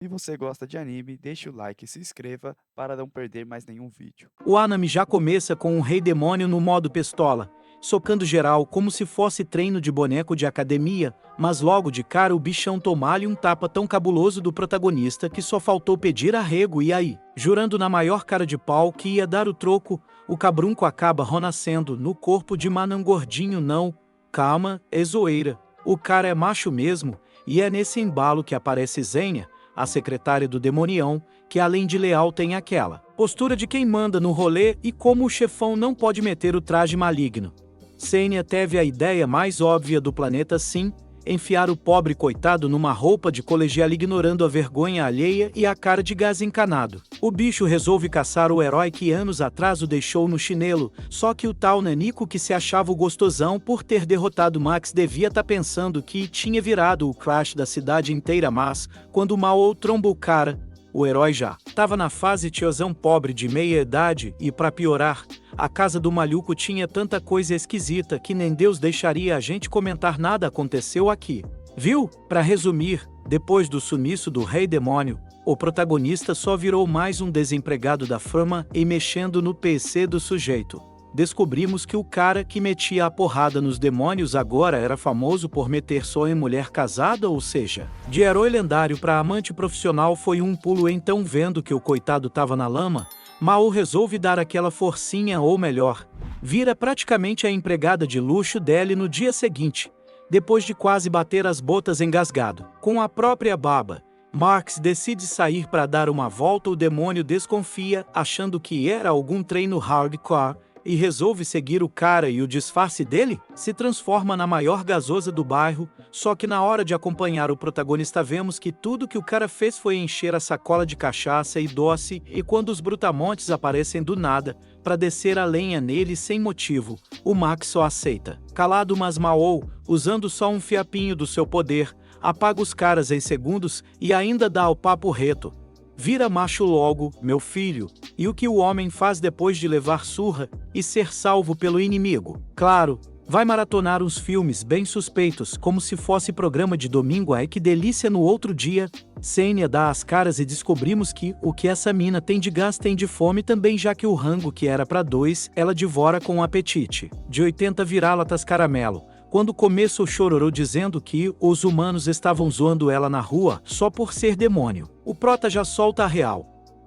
Se você gosta de anime, deixe o like e se inscreva para não perder mais nenhum vídeo. O anime já começa com um rei demônio no modo pistola, socando geral como se fosse treino de boneco de academia, mas logo de cara o bichão toma-lhe um tapa tão cabuloso do protagonista que só faltou pedir arrego e aí, jurando na maior cara de pau que ia dar o troco, o cabrunco acaba renascendo no corpo de Manan gordinho não, calma, é zoeira, o cara é macho mesmo, e é nesse embalo que aparece Zenya, a secretária do demonião, que além de leal tem aquela postura de quem manda no rolê e como o chefão não pode meter o traje maligno. Zenya teve a ideia mais óbvia do planeta sim, enfiar o pobre coitado numa roupa de colegial ignorando a vergonha alheia e a cara de gás encanado. O bicho resolve caçar o herói que anos atrás o deixou no chinelo, só que o tal nanico que se achava o gostosão por ter derrotado Max devia tá pensando que tinha virado o crush da cidade inteira, mas, quando Mao tromba o cara, o herói já tava na fase tiozão pobre de meia idade e, pra piorar, a casa do maluco tinha tanta coisa esquisita que nem Deus deixaria a gente comentar nada aconteceu aqui. Viu? Pra resumir, depois do sumiço do rei demônio, o protagonista só virou mais um desempregado da fama e mexendo no PC do sujeito. Descobrimos que o cara que metia a porrada nos demônios agora era famoso por meter só em mulher casada, ou seja, de herói lendário para amante profissional foi um pulo. Então, vendo que o coitado tava na lama, Mao resolve dar aquela forcinha, ou melhor, vira praticamente a empregada de luxo dele no dia seguinte, depois de quase bater as botas engasgado. Com a própria baba, Max decide sair para dar uma volta. O demônio desconfia, achando que era algum treino hardcore, e resolve seguir o cara, e o disfarce dele se transforma na maior gasosa do bairro, só que na hora de acompanhar o protagonista vemos que tudo que o cara fez foi encher a sacola de cachaça e doce, e quando os brutamontes aparecem do nada, para descer a lenha nele sem motivo, o Max só aceita. Calado, mas Mao, usando só um fiapinho do seu poder, apaga os caras em segundos e ainda dá o papo reto. Vira macho logo, meu filho, e o que o homem faz depois de levar surra e ser salvo pelo inimigo? Claro, vai maratonar uns filmes bem suspeitos, como se fosse programa de domingo. Ai que delícia! No outro dia, Zenya dá as caras e descobrimos que o que essa mina tem de gás tem de fome também, já que o rango que era para 2, ela devora com apetite. De 80 vira-latas caramelo. Quando começa o chororô dizendo que os humanos estavam zoando ela na rua só por ser demônio, o prota já solta a real.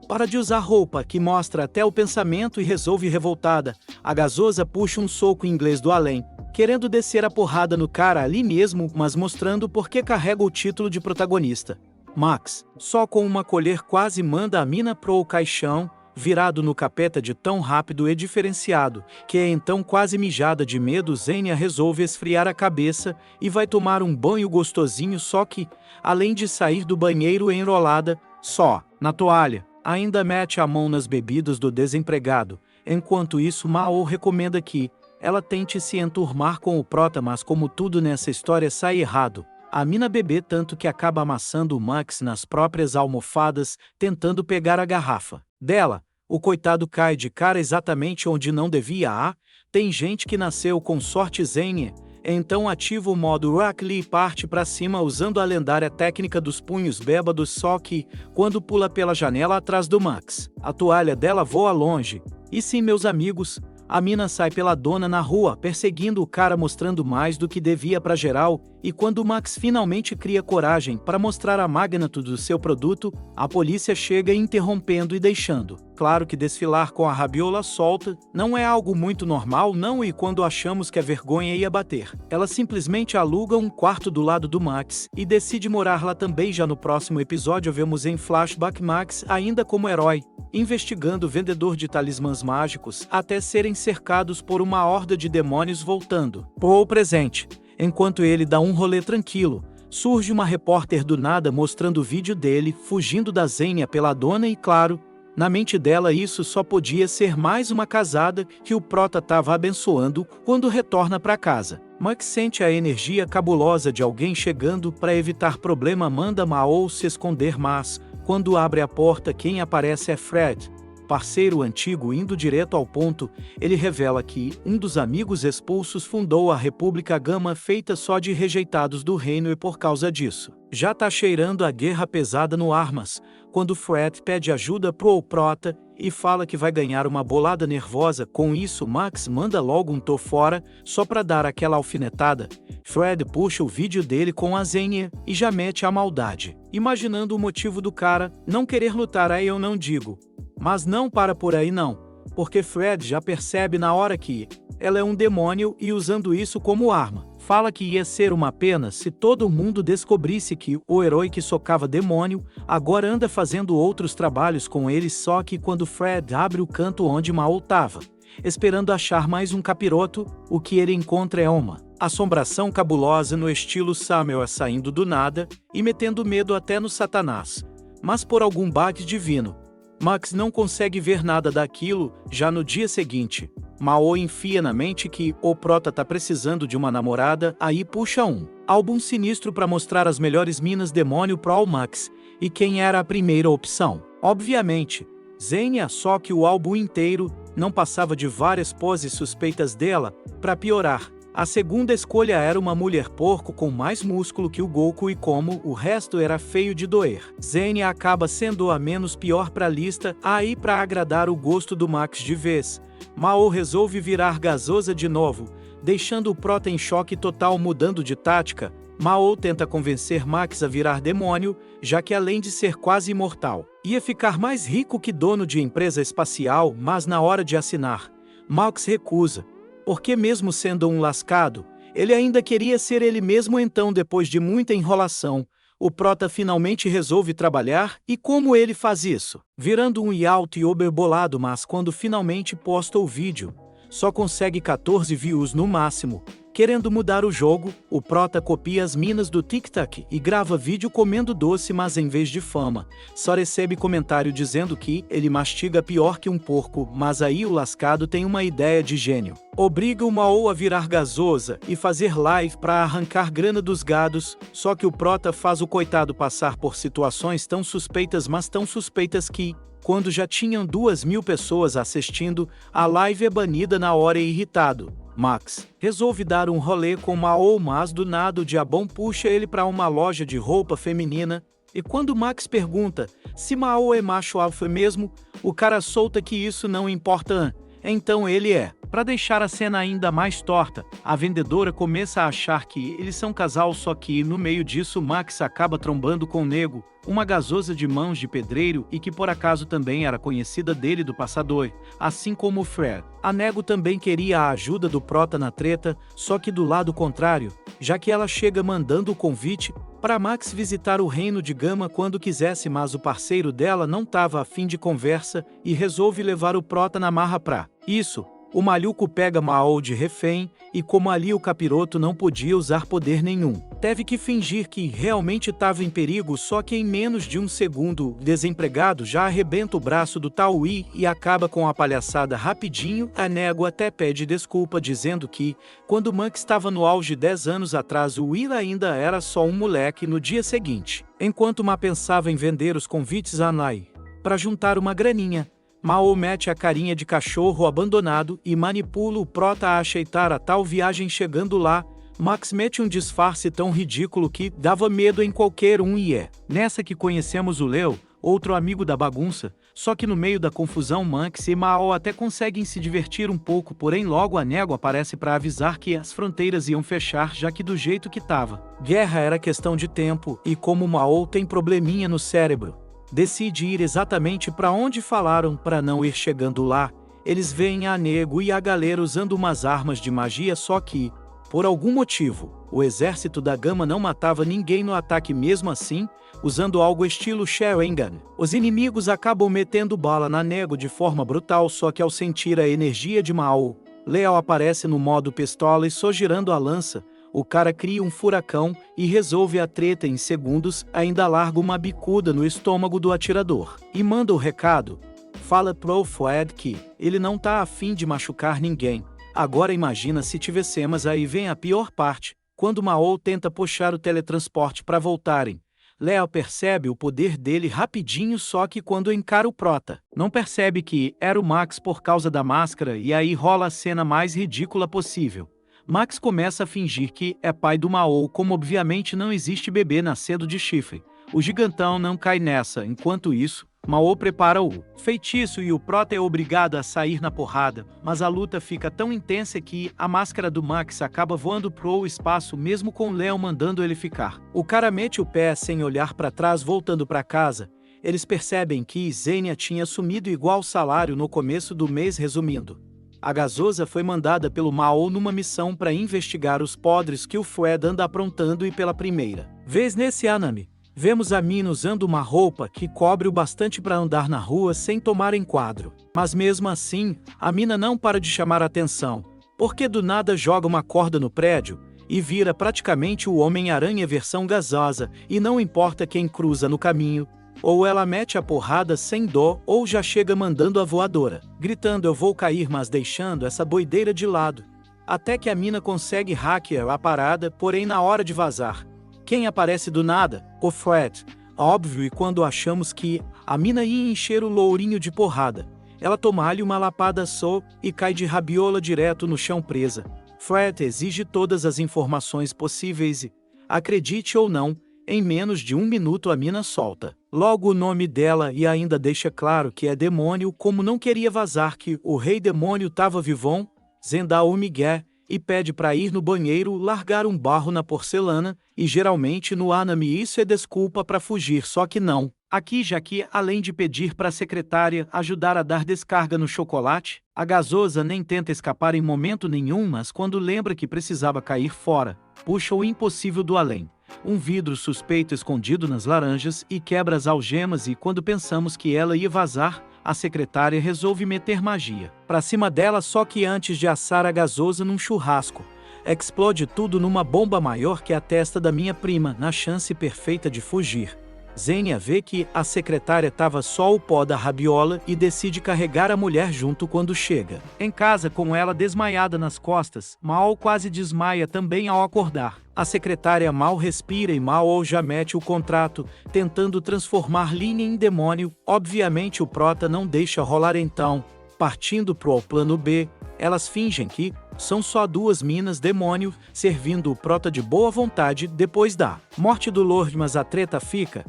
Para de usar roupa que mostra até o pensamento e resolve revoltada. A gasosa puxa um soco inglês do além, querendo descer a porrada no cara ali mesmo, mas mostrando por que carrega o título de protagonista. Max, só com uma colher, quase manda a mina pro caixão, virado no capeta de tão rápido e diferenciado, que é então quase mijada de medo. Zenya resolve esfriar a cabeça e vai tomar um banho gostosinho, só que, além de sair do banheiro enrolada, só, na toalha, ainda mete a mão nas bebidas do desempregado. Enquanto isso, Mao recomenda que ela tente se enturmar com o prota, mas como tudo nessa história sai errado, a mina bebê tanto que acaba amassando o Max nas próprias almofadas, tentando pegar a garrafa dela. O coitado cai de cara exatamente onde não devia. Tem gente que nasceu com sorte. Zenya então ativa o modo Rock Lee e parte pra cima usando a lendária técnica dos punhos bêbados, só que, quando pula pela janela atrás do Max, a toalha dela voa longe. E sim, meus amigos, a mina sai pela dona na rua, perseguindo o cara, mostrando mais do que devia pra geral, e quando o Max finalmente cria coragem para mostrar a magnitude do seu produto, a polícia chega interrompendo e deixando claro que desfilar com a rabiola solta não é algo muito normal não, e quando achamos que a vergonha ia bater, ela simplesmente aluga um quarto do lado do Max e decide morar lá também. Já no próximo episódio vemos em flashback Max ainda como herói, investigando o vendedor de talismãs mágicos até serem cercados por uma horda de demônios voltando pro presente. Enquanto ele dá um rolê tranquilo, surge uma repórter do nada mostrando o vídeo dele fugindo da Zenya pela dona e claro, na mente dela isso só podia ser mais uma casada que o prota tava abençoando. Quando retorna para casa, Max sente a energia cabulosa de alguém chegando. Para evitar problema manda Mao se esconder, mas quando abre a porta quem aparece é Fred. parceiro antigo indo direto ao ponto, ele revela que um dos amigos expulsos fundou a República Gama feita só de rejeitados do reino e por causa disso. Já tá cheirando a guerra pesada no Armas, quando Fred pede ajuda pro Prota e fala que vai ganhar uma bolada nervosa. Com isso, Max manda logo um tô fora, só pra dar aquela alfinetada. Fred puxa o vídeo dele com a Xenia e já mete a maldade. Imaginando o motivo do cara não querer lutar, aí eu não digo. Mas não para por aí não, porque Fred já percebe na hora que ela é um demônio e usando isso como arma. Fala que ia ser uma pena se todo mundo descobrisse que o herói que socava demônio agora anda fazendo outros trabalhos com ele, só que quando Fred abre o canto onde Mao tava, esperando achar mais um capiroto, o que ele encontra é uma assombração cabulosa no estilo Samuel saindo do nada e metendo medo até no Satanás. Mas por algum bug divino, Max não consegue ver nada daquilo. Já no dia seguinte, Mao enfia na mente que o Prota tá precisando de uma namorada, aí puxa um álbum sinistro pra mostrar as melhores minas demônio pro Max, e quem era a primeira opção? Obviamente, Xenia, só que o álbum inteiro não passava de várias poses suspeitas dela. Pra piorar, a segunda escolha era uma mulher porco com mais músculo que o Goku e como o resto era feio de doer, Xenia acaba sendo a menos pior pra lista. Aí pra agradar o gosto do Max de vez, Mao resolve virar gasosa de novo, deixando o Prota em choque total. Mudando de tática, Mao tenta convencer Max a virar demônio, já que além de ser quase imortal, ia ficar mais rico que dono de empresa espacial, mas na hora de assinar, Max recusa. Porque mesmo sendo um lascado, ele ainda queria ser ele mesmo. Então, depois de muita enrolação, o Prota finalmente resolve trabalhar. E como ele faz isso? Virando um yacht e oberbolado, mas quando finalmente posta o vídeo, só consegue 14 views no máximo. Querendo mudar o jogo, o Prota copia as minas do TikTok e grava vídeo comendo doce, mas em vez de fama, só recebe comentário dizendo que ele mastiga pior que um porco. Mas aí o lascado tem uma ideia de gênio. Obriga o Mao a virar gasosa e fazer live pra arrancar grana dos gados, só que o Prota faz o coitado passar por situações tão suspeitas, mas tão suspeitas que, quando já tinham 2.000 pessoas assistindo, a live é banida na hora. E irritado, Max resolve dar um rolê com Mao, mas do nada o diabão puxa ele para uma loja de roupa feminina. E quando Max pergunta se Mao é macho alfa mesmo, o cara solta que isso não importa. Então ele é. Para deixar a cena ainda mais torta, a vendedora começa a achar que eles são casal, só que no meio disso Max acaba trombando com o Nego, uma gasosa de mãos de pedreiro e que por acaso também era conhecida dele do passador, assim como o Fred. A Nego também queria a ajuda do Prota na treta, só que do lado contrário, já que ela chega mandando o convite para Max visitar o reino de Gama quando quisesse, mas o parceiro dela não tava a fim de conversa e resolve levar o Prota na marra pra isso. O maluco pega Mao de refém, e como ali o capiroto não podia usar poder nenhum, teve que fingir que realmente estava em perigo, só que em menos de um segundo, desempregado já arrebenta o braço do Taui e acaba com a palhaçada rapidinho. A Nego até pede desculpa dizendo que, quando Max estava no auge 10 anos atrás, o Will ainda era só um moleque. No dia seguinte, enquanto Ma pensava em vender os convites a Nai para juntar uma graninha, Mao mete a carinha de cachorro abandonado e manipula o Prota a aceitar a tal viagem. Chegando lá, Max mete um disfarce tão ridículo que dava medo em qualquer um, e é nessa que conhecemos o Leo, outro amigo da bagunça. Só que no meio da confusão, Max e Mao até conseguem se divertir um pouco, porém logo a Nego aparece para avisar que as fronteiras iam fechar, já que do jeito que tava, guerra era questão de tempo, e como Mao tem probleminha no cérebro, decide ir exatamente para onde falaram para não ir. Chegando lá, eles veem a Nego e a galera usando umas armas de magia, só que, por algum motivo, o exército da Gama não matava ninguém no ataque. Mesmo assim, usando algo estilo Sharingan, os inimigos acabam metendo bala na Nego de forma brutal, só que ao sentir a energia de Mao, Leo aparece no modo pistola e só girando a lança, o cara cria um furacão e resolve a treta em segundos. Ainda larga uma bicuda no estômago do atirador e manda o recado. Fala pro Fred que ele não tá afim de machucar ninguém. Agora imagina se tivessemos. Aí vem a pior parte, quando Mao tenta puxar o teletransporte para voltarem. Léo percebe o poder dele rapidinho, só que quando encara o prota, não percebe que era o Max por causa da máscara, e aí rola a cena mais ridícula possível. Max começa a fingir que é pai do Mao, como obviamente não existe bebê nascendo de chifre. O gigantão não cai nessa. Enquanto isso, Mao prepara o feitiço e o prota é obrigado a sair na porrada, mas a luta fica tão intensa que a máscara do Max acaba voando pro espaço mesmo com Léo mandando ele ficar. O cara mete o pé sem olhar para trás voltando para casa. Eles percebem que Zênia tinha sumido igual salário no começo do mês. Resumindo, a gasosa foi mandada pelo Mao numa missão para investigar os podres que o Fued anda aprontando, e pela primeira vez nesse anime, vemos a mina usando uma roupa que cobre o bastante para andar na rua sem tomar enquadro. Mas mesmo assim, a mina não para de chamar a atenção, porque do nada joga uma corda no prédio e vira praticamente o Homem-Aranha versão gasosa, e não importa quem cruza no caminho, ou ela mete a porrada sem dó, ou já chega mandando a voadora, gritando "eu vou cair", mas deixando essa boideira de lado. Até que a mina consegue hackear a parada, porém na hora de vazar, quem aparece do nada? O Fued. Óbvio, e quando achamos que a mina ia encher o lourinho de porrada, ela toma-lhe uma lapada só e cai de rabiola direto no chão presa. Fued exige todas as informações possíveis e, acredite ou não, em menos de 1 minuto a mina solta logo o nome dela e ainda deixa claro que é demônio, como não queria vazar que o rei demônio tava vivão. Zen dá o migué e pede para ir no banheiro largar um barro na porcelana, e geralmente no anime isso é desculpa para fugir, só que não. Aqui, já que além de pedir para a secretária ajudar a dar descarga no chocolate, a gasosa nem tenta escapar em momento nenhum, mas quando lembra que precisava cair fora, puxa o impossível do além, um vidro suspeito escondido nas laranjas, e quebra as algemas, e quando pensamos que ela ia vazar, a secretária resolve meter magia pra cima dela, só que antes de assar a gasosa num churrasco, explode tudo numa bomba maior que a testa da minha prima, na chance perfeita de fugir. Zênia vê que a secretária tava só o pó da rabiola e decide carregar a mulher junto quando chega em casa com ela desmaiada nas costas. Mao quase desmaia também ao acordar. A secretária mal respira e Mao já mete o contrato, tentando transformar Lin em demônio. Obviamente o prota não deixa rolar, então, partindo pro plano B, elas fingem que são só 2 minas demônio, servindo o prota de boa vontade depois da morte do Lorde, mas a treta fica: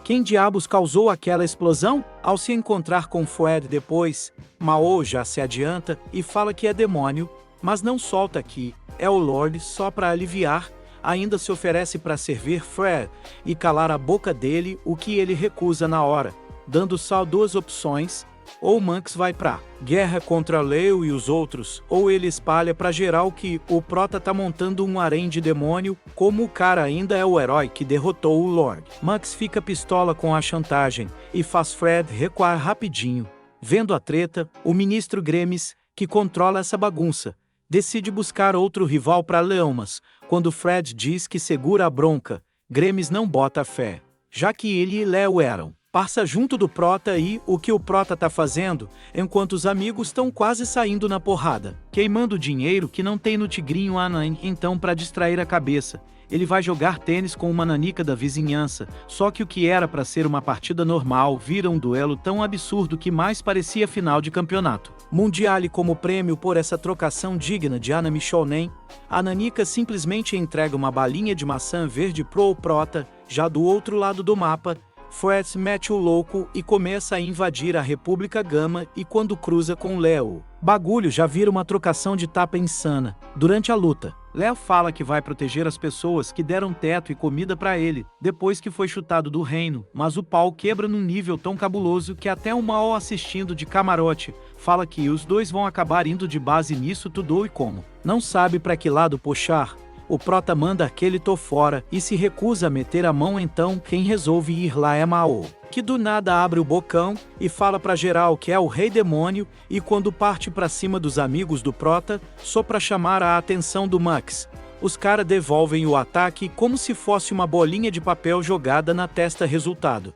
quem diabos causou aquela explosão? Ao se encontrar com Fued depois, Mao já se adianta e fala que é demônio, mas não solta que é o Lorde só para aliviar. Ainda se oferece para servir Fued e calar a boca dele, o que ele recusa na hora, dando só 2 opções: ou Max vai pra guerra contra Leo e os outros, ou ele espalha pra geral que o prota tá montando um harém de demônio, como o cara ainda é o herói que derrotou o Lorde. Max fica pistola com a chantagem e faz Fred recuar rapidinho. Vendo a treta, o ministro Gremes, que controla essa bagunça, decide buscar outro rival pra Leão, mas quando Fred diz que segura a bronca, Gremes não bota fé, já que ele e Leo eram passa junto do prota, e o que o prota tá fazendo, enquanto os amigos estão quase saindo na porrada, queimando dinheiro que não tem no tigrinho Anan. Então, para distrair a cabeça, ele vai jogar tênis com uma nanica da vizinhança, só que o que era para ser uma partida normal vira um duelo tão absurdo que mais parecia final de campeonato mundial, e como prêmio por essa trocação digna de anime shounen, a nanica simplesmente entrega uma balinha de maçã verde pro prota. Já do outro lado do mapa, Fued mete o louco e começa a invadir a República Gama, e quando cruza com Leo, bagulho já vira uma trocação de tapa insana. Durante a luta, Leo fala que vai proteger as pessoas que deram teto e comida pra ele, depois que foi chutado do reino, mas o pau quebra num nível tão cabuloso que até o Mao, assistindo de camarote, fala que os dois vão acabar indo de base nisso tudo, e como não sabe pra que lado puxar, o prota manda aquele tô fora e se recusa a meter a mão. Então quem resolve ir lá é Mao, que do nada abre o bocão e fala pra geral que é o rei demônio, e quando parte pra cima dos amigos do prota, só pra chamar a atenção do Max, os caras devolvem o ataque como se fosse uma bolinha de papel jogada na testa. Resultado: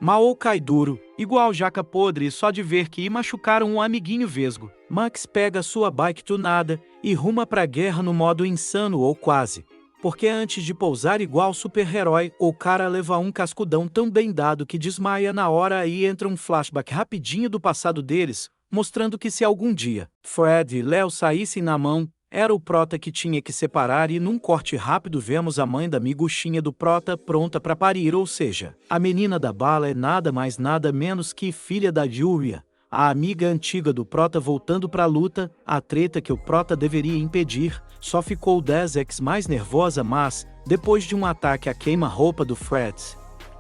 Mao cai duro, igual jaca podre, só de ver que machucaram um amiguinho vesgo. Max pega sua bike tunada e ruma pra guerra no modo insano, ou quase. porque antes de pousar igual super-herói, o cara leva um cascudão tão bem dado que desmaia na hora. Aí entra um flashback rapidinho do passado deles, mostrando que se algum dia Fred e Léo saíssem na mão, era o Prota que tinha que separar, e num corte rápido vemos a mãe da miguxinha do Prota pronta para parir, ou seja, a menina da bala é nada mais nada menos que filha da Julia, a amiga antiga do Prota voltando pra luta. A treta que o Prota deveria impedir só ficou 10x mais nervosa, mas, depois de um ataque a queima-roupa do Fred,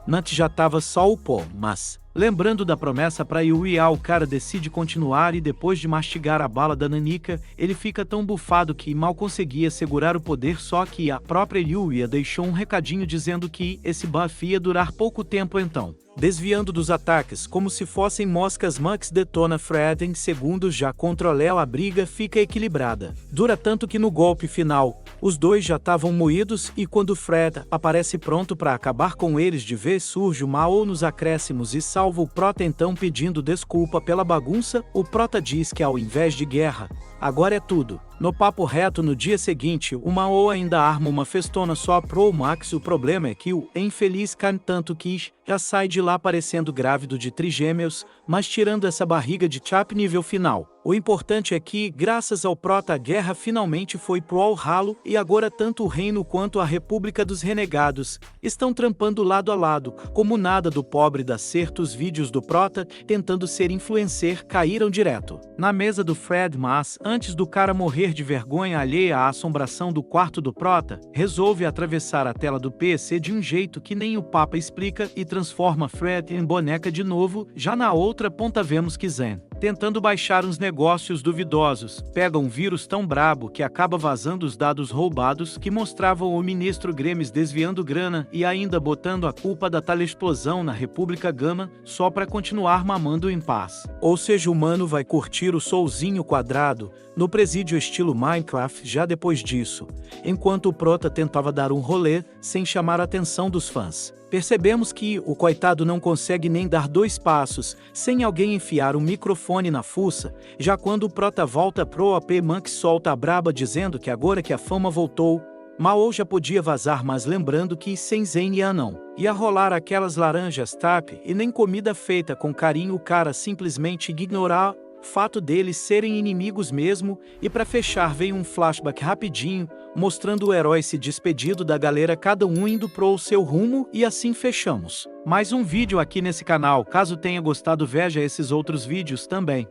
Nat já tava só o pó, mas, lembrando da promessa pra Yuya, o cara decide continuar, e depois de mastigar a bala da Nanica, ele fica tão bufado que mal conseguia segurar o poder. Só que a própria Yuya deixou um recadinho dizendo que esse buff ia durar pouco tempo. Então, desviando dos ataques como se fossem moscas, Max detona Fred em segundos. Já contra Léo a briga fica equilibrada. Dura tanto que no golpe final, os dois já estavam moídos, e quando Fred aparece pronto para acabar com eles de vez, surge o Mao nos acréscimos e salva o Prota. Então, pedindo desculpa pela bagunça, o Prota diz que ao invés de guerra, agora é tudo. No papo reto, no dia seguinte, o Mao ainda arma uma festona só pro Max. O problema é que o infeliz cai tanto que já sai de lá parecendo grávido de trigêmeos, mas tirando essa barriga de chap nível final. O importante é que, graças ao Prota, a guerra finalmente foi pro ralo, e agora tanto o Reino quanto a República dos Renegados estão trampando lado a lado. Como nada do pobre dá certo, os vídeos do Prota tentando ser influencer caíram direto na mesa do Fred, mas antes do cara morrer de vergonha alheia à assombração do quarto do Prota, resolve atravessar a tela do PC de um jeito que nem o Papa explica e transforma Fred em boneca de novo. Já na outra ponta vemos que Zen, tentando baixar uns negócios duvidosos, pega um vírus tão brabo que acaba vazando os dados roubados que mostravam o ministro Gremes desviando grana e ainda botando a culpa da tal explosão na República Gama só para continuar mamando em paz. Ou seja, o mano vai curtir o solzinho quadrado no presídio estilo Minecraft já depois disso, enquanto o Prota tentava dar um rolê sem chamar a atenção dos fãs. Percebemos que o coitado não consegue nem dar 2 passos sem alguém enfiar um microfone na fuça. Já quando o Prota volta pro AP, Max solta a braba dizendo que agora que a fama voltou, Mao já podia vazar, mas lembrando que sem Zenia não ia rolar aquelas laranjas tap e nem comida feita com carinho. O cara simplesmente ignorar fato deles serem inimigos mesmo. E para fechar, vem um flashback rapidinho mostrando o herói se despedindo da galera, cada um indo pro seu rumo, e assim fechamos mais um vídeo aqui nesse canal. Caso tenha gostado, veja esses outros vídeos também.